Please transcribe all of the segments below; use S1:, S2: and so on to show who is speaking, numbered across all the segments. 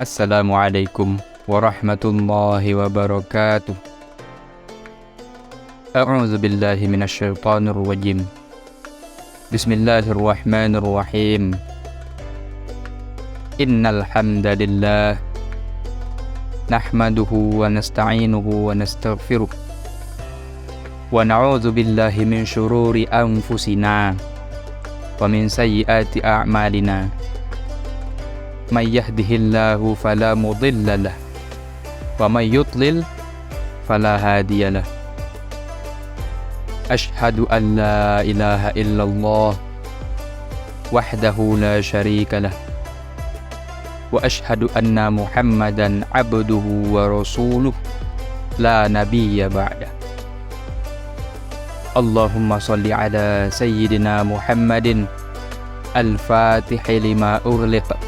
S1: Assalamualaikum warahmatullahi wabarakatuh. A'udzu billahi minasyaitonir rajim. Bismillahirrahmanirrahim. Innal hamdalillah nahmaduhu wa nasta'inuhu wa nastaghfiruh wa na'udzu billahi min syururi anfusina wa min sayyiati a'malina. May yahdihillahu fala mudilla lah wa may yudlil fala hadiya lah. Asyhadu an la ilaha illallah wahdahu la syarika lah wa asyhadu anna Muhammadan abduhu wa rasuluh la nabiyya ba'dah. Allahumma salli ala sayyidina Muhammadin al-fatihi lima ughliqa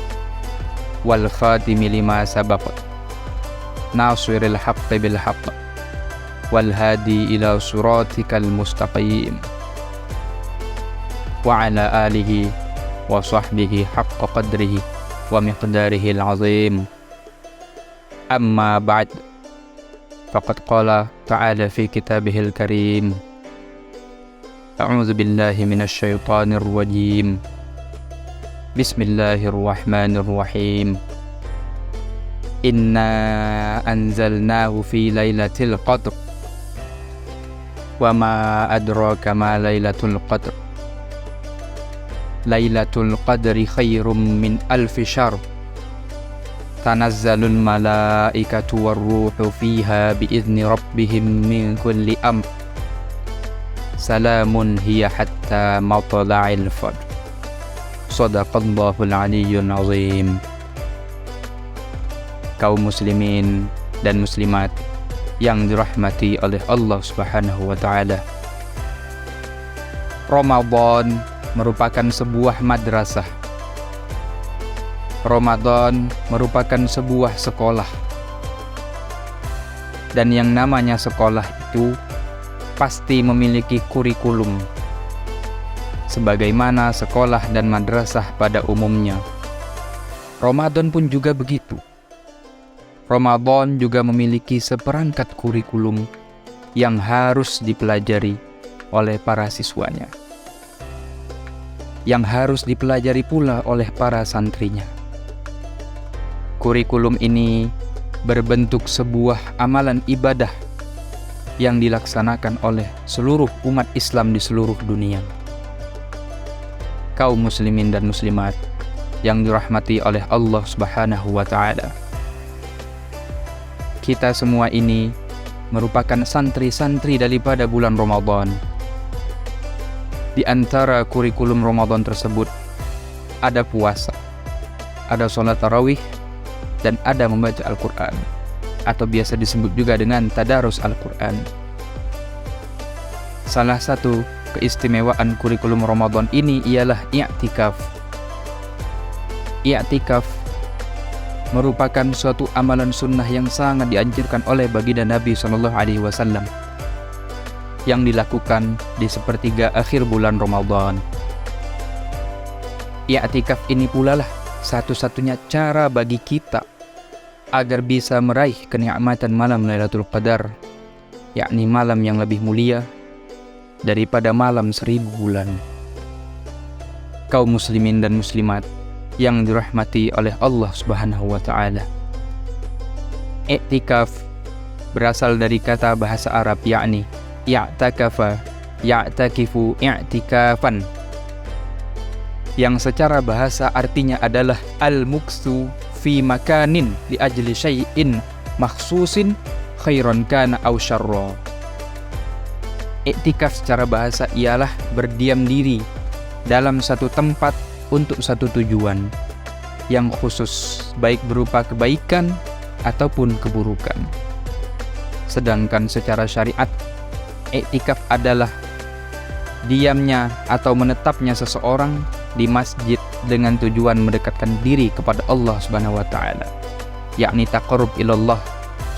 S1: wal khatimi lima sabaq nasiril haqqi bil haqq wal hadi ila siratikal mustaqim wa ala alihi wa sahbihi haqqa qadrihi wa miqdarihi al-azim. Amma ba'd, faqad qala ta'ala fi kitabihil karim, a'udzu billahi minasy syaithanir rajim. Bismillahirrahmanirrahim. Inna anzalnahu fi lailatul qadr wa ma adraka ma lailatul qadr. Lailatul qadri khairum min alfi syahr. Tanazzalul malaikatu warruhu fiha biizni rabbihim min kulli amr. Salamun hiya hatta matla'il fajr. Shadaqallahul aliyyul azim. Kaum muslimin dan muslimat yang dirahmati oleh Allah Subhanahu wa taala. Ramadan merupakan sebuah madrasah. Ramadan merupakan sebuah sekolah. Dan yang namanya sekolah itu pasti memiliki kurikulum, sebagaimana sekolah dan madrasah pada umumnya. Ramadan pun juga begitu. Ramadan juga memiliki seperangkat kurikulum yang harus dipelajari oleh para siswanya, yang harus dipelajari pula oleh para santrinya. Kurikulum ini berbentuk sebuah amalan ibadah yang dilaksanakan oleh seluruh umat Islam di seluruh dunia. Kaum muslimin dan muslimat yang dirahmati oleh Allah Subhanahu wa taala. Kita semua ini merupakan santri-santri daripada bulan Ramadan. Di antara kurikulum Ramadan tersebut ada puasa, ada sholat tarawih, dan ada membaca Al-Quran, atau biasa disebut juga dengan tadarus Al-Quran. Salah satu keistimewaan kurikulum Ramadan ini ialah i'tikaf. I'tikaf merupakan suatu amalan sunnah yang sangat dianjurkan oleh baginda Nabi SAW yang dilakukan di sepertiga akhir bulan Ramadan. I'tikaf ini pula lah satu-satunya cara bagi kita agar bisa meraih kenikmatan malam Lailatul Qadar, yakni malam yang lebih mulia daripada malam 1000 bulan. Kaum muslimin dan muslimat yang dirahmati oleh Allah Subhanahu wa taala. I'tikaf berasal dari kata bahasa Arab, yakni i'takafa, ya'takifu i'tikafan, yang secara bahasa artinya adalah al-muksu fi makanin li ajli syai'in makhsusin khairan kana aw syarra. I'tikaf secara bahasa ialah berdiam diri dalam satu tempat untuk satu tujuan yang khusus, baik berupa kebaikan ataupun keburukan. Sedangkan secara syariat, i'tikaf adalah diamnya atau menetapnya seseorang di masjid dengan tujuan mendekatkan diri kepada Allah Subhanahu wa taala, yakni taqarrub ilallah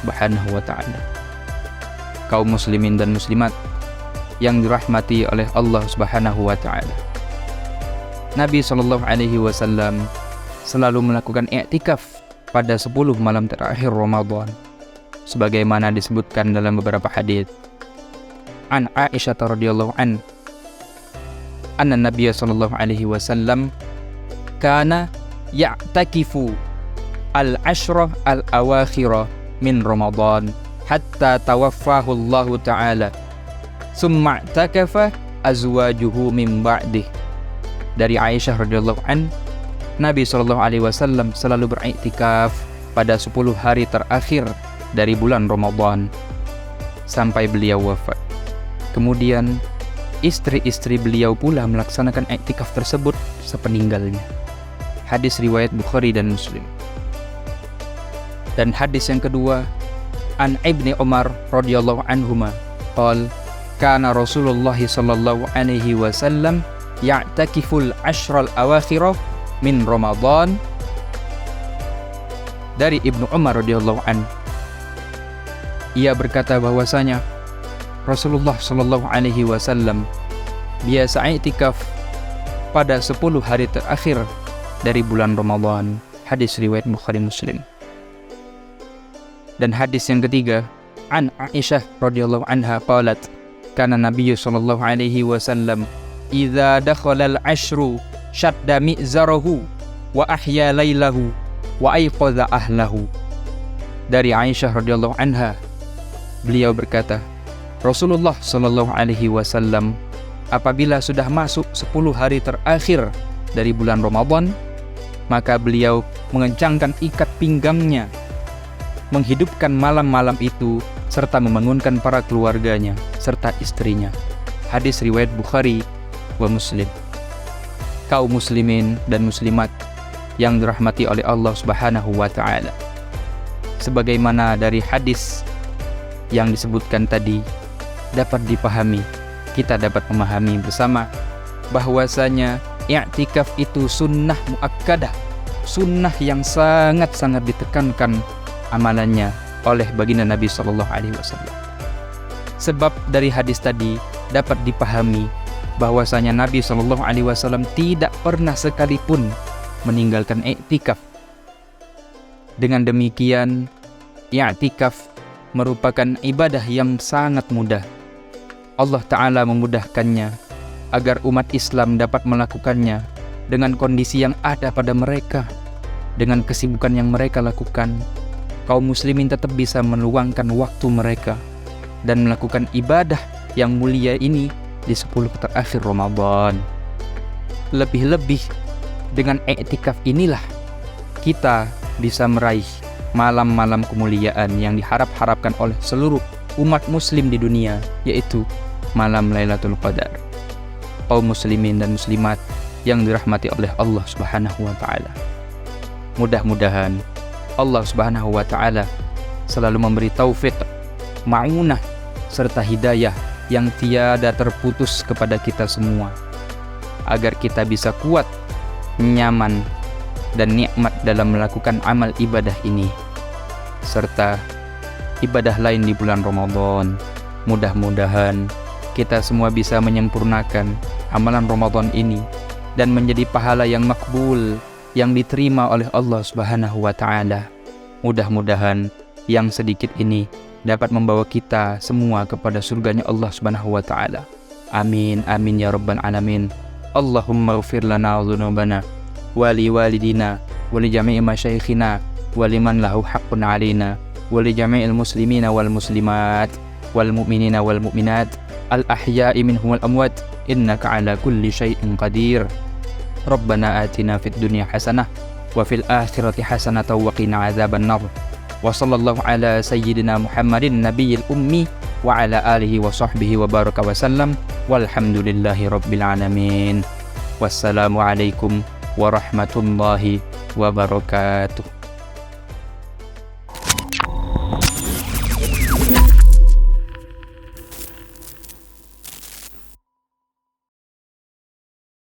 S1: Subhanahu wa taala. Kaum muslimin dan muslimat yang dirahmati oleh Allah Subhanahu wa taala. Nabi SAW selalu melakukan i'tikaf pada 10 malam terakhir Ramadan, sebagaimana disebutkan dalam beberapa hadis. An Aisyah radhiyallahu anna Nabiy sallallahu alaihi wasallam kana ya'takifu al-ashrah al-awakhirah min Ramadan hatta tawaffahu Allah Ta'ala summa i'takafa azwajuhu min ba'dih. Dari Aisyah radhiyallahu Nabi sallallahu alaihi wasallam selalu beriktikaf pada 10 hari terakhir dari bulan Ramadan sampai beliau wafat. Kemudian istri-istri beliau pula melaksanakan iktikaf tersebut sepeninggalnya. Hadis riwayat Bukhari dan Muslim. Dan hadis yang kedua, an Ibni Umar radhiyallahu anhuma qala kana Rasulullah sallallahu alaihi wasallam ya'takiful ashral awakhirah min Ramadan. Dari Ibnu Umar radhiyallahu an, ia berkata bahwasanya Rasulullah sallallahu alaihi wasallam biasa i'tikaf pada 10 hari terakhir dari bulan Ramadan. Hadis riwayat Bukhari Muslim. Dan hadis yang ketiga, an Aisyah radhiyallahu anha qalat kana Nabiy sallallahu alaihi wasallam idza dakhala al-ashru shadda mi'zarahu wa ahya lailahu wa ayqadha ahlahu. Dari Aisyah radhiyallahu anha, beliau berkata, Rasulullah sallallahu alaihi wasallam apabila sudah masuk 10 hari terakhir dari bulan Ramadan, maka beliau mengencangkan ikat pinggangnya, menghidupkan malam-malam itu serta membangunkan para keluarganya serta istrinya. Hadis riwayat Bukhari wa Muslim. Kaum muslimin dan muslimat yang dirahmati oleh Allah Subhanahu wa taala. Sebagaimana dari hadis yang disebutkan tadi dapat dipahami, kita dapat memahami bersama bahwasanya i'tikaf itu sunnah muakkadah, sunnah yang sangat-sangat ditekankan amalannya oleh baginda Nabi sallallahu alaihi wasallam. Sebab dari hadis tadi dapat dipahami bahwasanya Nabi sallallahu alaihi wasallam tidak pernah sekalipun meninggalkan i'tikaf. Dengan demikian, i'tikaf merupakan ibadah yang sangat mudah. Allah Ta'ala memudahkannya agar umat Islam dapat melakukannya dengan kondisi yang ada pada mereka. Dengan kesibukan yang mereka lakukan, kaum muslimin tetap bisa meluangkan waktu mereka dan melakukan ibadah yang mulia ini di 10 terakhir Ramadan. Lebih-lebih dengan i'tikaf inilah kita bisa meraih malam-malam kemuliaan yang diharap-harapkan oleh seluruh umat muslim di dunia, yaitu malam Lailatul Qadar. Kaum muslimin dan muslimat yang dirahmati oleh Allah Subhanahu wa taala. Mudah-mudahan Allah Subhanahu wa taala selalu memberi taufik, ma'unah serta hidayah yang tiada terputus kepada kita semua, agar kita bisa kuat, nyaman dan nikmat dalam melakukan amal ibadah ini serta ibadah lain di bulan Ramadan. Mudah-mudahan kita semua bisa menyempurnakan amalan Ramadan ini dan menjadi pahala yang makbul, yang diterima oleh Allah Subhanahu wa taala. Mudah-mudahan yang sedikit ini dapat membawa kita semua kepada surganya Allah Subhanahu wa taala. Amin amin ya rabbal alamin. Allahumma ighfir lana dhunubana wa li walidina wa li jami'i masyayikhina wa liman lahu haqqun 'alaina wa li jami'il muslimina wal muslimat wal mu'minina wal mu'minat al ahya'i minhum wal amwat innaka 'ala kulli syai'in qadir. Rabbana atina fid dunya hasanah wa fil akhirati hasanah wa qina 'adzabannar. Wa sallallahu ala sayyidina Muhammadin nabiyil ummi wa ala alihi wa sahbihi wa baraka wa sallam walhamdulillahi rabbil alamin. Wassalamu alaikum warahmatullahi wabarakatuh.